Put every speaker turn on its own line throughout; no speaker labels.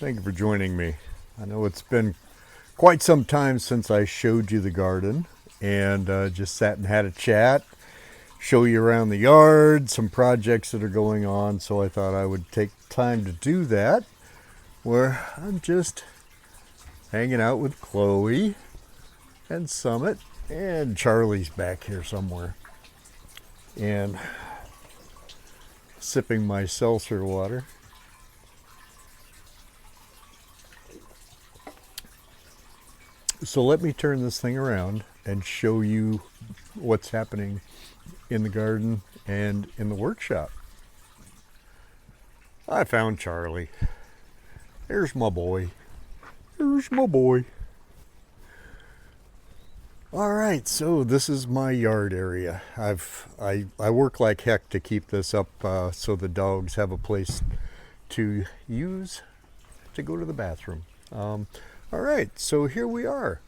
Thank you for joining me. I know it's been quite some time since I showed you the garden and just sat and had a chat, show you around the yard, some projects that are going on. So I thought I would take time to do that, where I'm just hanging out with Chloe and Summit, and Charlie's back here somewhere, and sipping my seltzer water. So let me turn this thing around and show you what's happening in the garden and in the workshop. I found Charlie. There's my boy. There's my boy. All right, so this is my yard area. I work like heck to keep this up so the dogs have a place to use to go to the bathroom. All right, so here we are.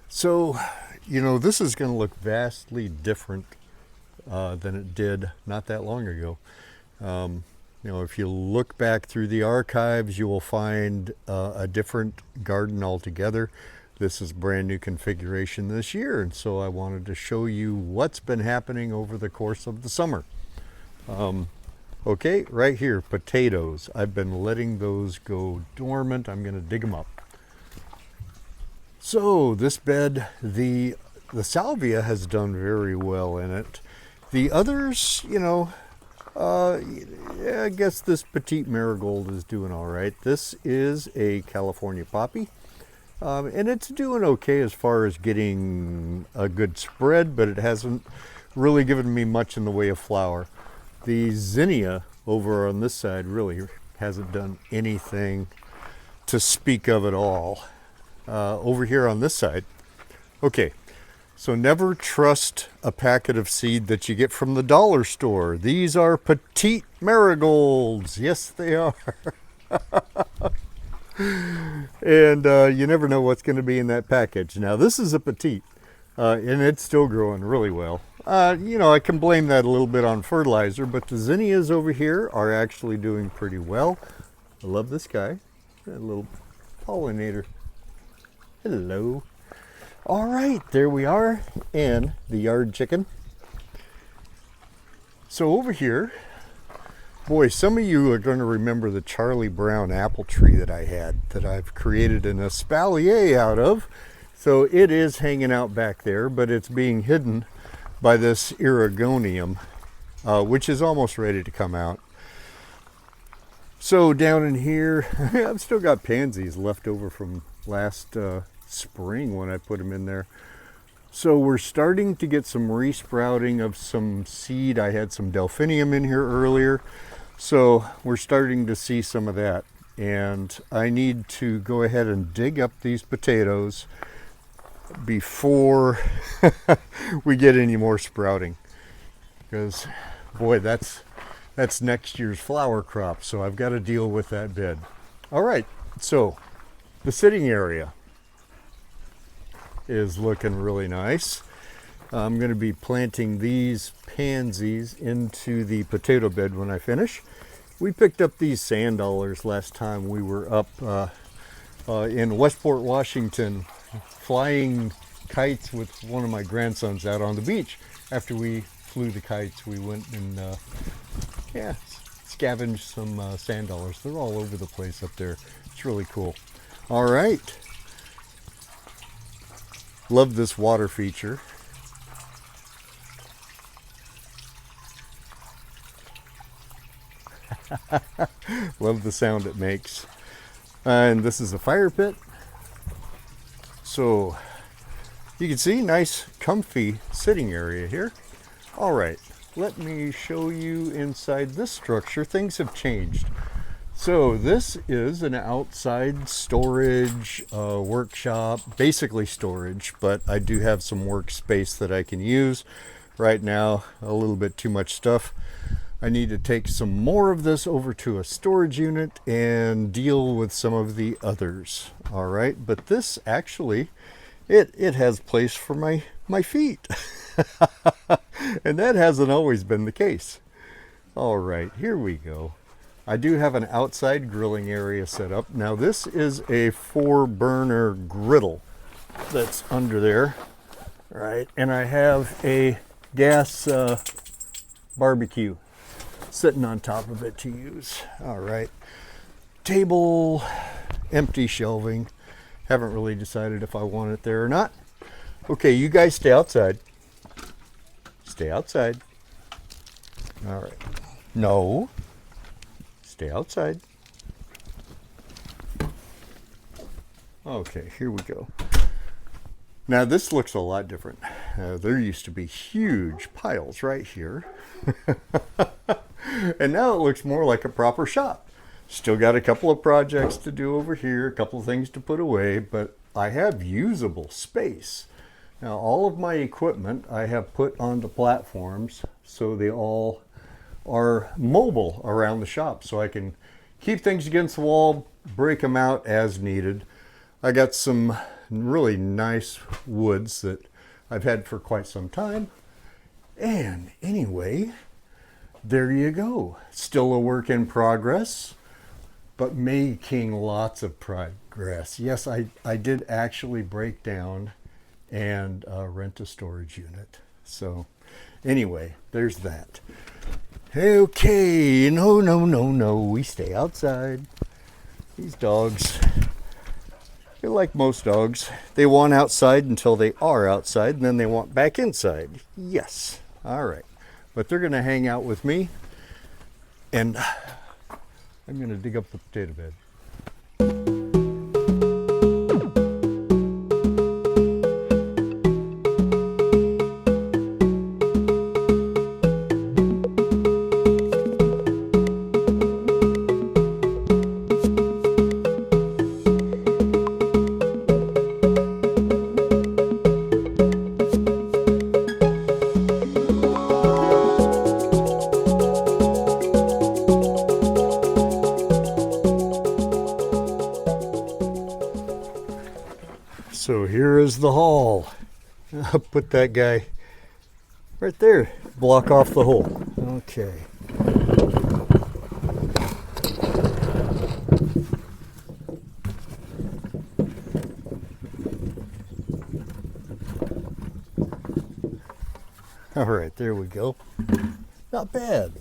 So, this is going to look vastly different than it did not that long ago. If you look back through the archives, you will find a different garden altogether. This is brand new configuration this year, and so I wanted to show you what's been happening over the course of the summer. Okay, right here, potatoes. I've been letting those go dormant. I'm going to dig them up. So this bed, the salvia has done very well in it. The others, I guess this petite marigold is doing all right. This is a California poppy, and it's doing okay as far as getting a good spread, but it hasn't really given me much in the way of flower. The zinnia over on this side really hasn't done anything to speak of at all. Over here on this side, okay, so never trust a packet of seed that you get from the dollar store. These are petite marigolds. Yes, they are. And you never know what's going to be in that package. Now, this is a petite, and it's still growing really well. I can blame that a little bit on fertilizer, but the zinnias over here are actually doing pretty well. I love this guy, that little pollinator. Hello. All right, there we are, and the yard chicken. So over here, boy, some of you are going to remember the Charlie Brown apple tree that I had, that I've created an espalier out of. So it is hanging out back there, but it's being hidden by this erigonium, which is almost ready to come out. So down in here, I've still got pansies left over from last spring when I put them in there. So we're starting to get some resprouting of some seed. I had some delphinium in here earlier, so we're starting to see some of that. And I need to go ahead and dig up these potatoes before we get any more sprouting, because boy, that's next year's flower crop, so I've got to deal with that bed. All right, so the sitting area is looking really nice. I'm going to be planting these pansies into the potato bed when I finish. We picked up these sand dollars last time we were up in Westport, Washington, flying kites with one of my grandsons out on the beach. After we flew the kites, we went and scavenged some sand dollars. They're all over the place up there. It's really cool. All right. Love this water feature. Love the sound it makes. And this is a fire pit. So you can see nice comfy sitting area here. All right, let me show you inside this structure. Things have changed. So this is an outside storage workshop, basically storage, but I do have some workspace that I can use. Right now, a little bit too much stuff. I need to take some more of this over to a storage unit and deal with some of the others. All right, but this actually, it has place for my feet. And that hasn't always been the case. All right, here we go. I do have an outside grilling area set up. Now this is a 4-burner griddle that's under there, right? And I have a gas barbecue sitting on top of it to use. All right, table, empty shelving. Haven't really decided if I want it there or not. Okay, you guys stay outside. Stay outside. All right. No. Stay outside. Okay, here we go. Now this looks a lot different. There used to be huge piles right here. And now it looks more like a proper shop. Still got a couple of projects to do over here, a couple of things to put away, but I have usable space. Now all of my equipment I have put onto platforms so they all are mobile around the shop, so I can keep things against the wall, break them out as needed. I got some really nice woods that I've had for quite some time. And anyway, there you go. Still a work in progress, but making lots of progress. Yes, I did actually break down and rent a storage unit. So anyway, there's that. Okay, no, we stay outside. These dogs, they're like most dogs. They want outside until they are outside, and then they want back inside. Yes, all right. But they're gonna hang out with me, and I'm gonna dig up the potato bed. So here is the hall. I'll put that guy right there, block off the hole. Okay. All right, there we go. Not bad.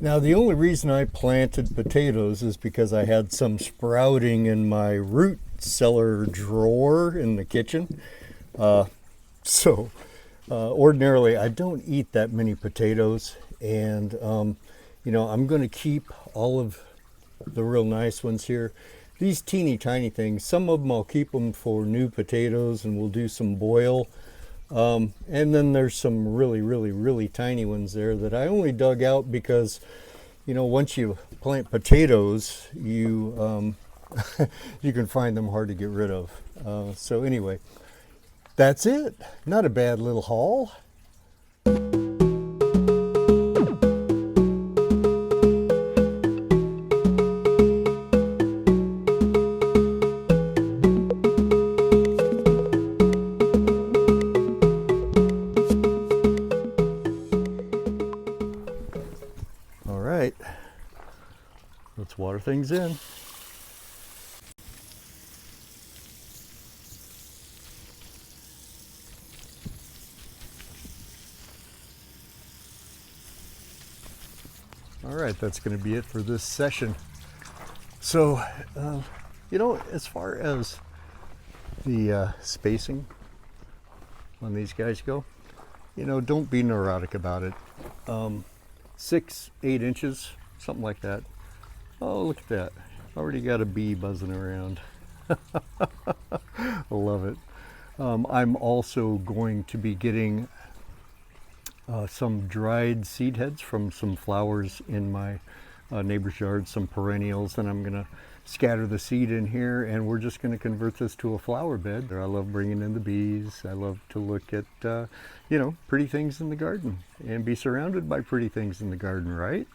Now the only reason I planted potatoes is because I had some sprouting in my root cellar drawer in the kitchen. Ordinarily I don't eat that many potatoes, and you know, I'm going to keep all of the real nice ones here. These teeny tiny things, some of them I'll keep them for new potatoes and we'll do some boil. And then there's some really tiny ones there that I only dug out because, you know, once you plant potatoes, you you can find them hard to get rid of. So anyway, that's it. Not a bad little haul. All right, let's water things in. All right, that's going to be it for this session. So, you know, as far as the spacing on these guys go, you know, don't be neurotic about it. 6, 8 inches, something like that. Oh, look at that. Already got a bee buzzing around. I love it. I'm also going to be getting some dried seed heads from some flowers in my neighbor's yard, some perennials, and I'm going to scatter the seed in here, and we're just going to convert this to a flower bed. I love bringing in the bees. I love to look at, you know, pretty things in the garden and be surrounded by pretty things in the garden, right?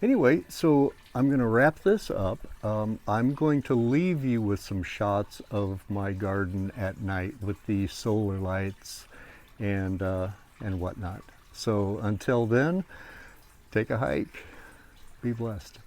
Anyway, so I'm going to wrap this up. I'm going to leave you with some shots of my garden at night with the solar lights and whatnot. So until then, take a hike, Be blessed.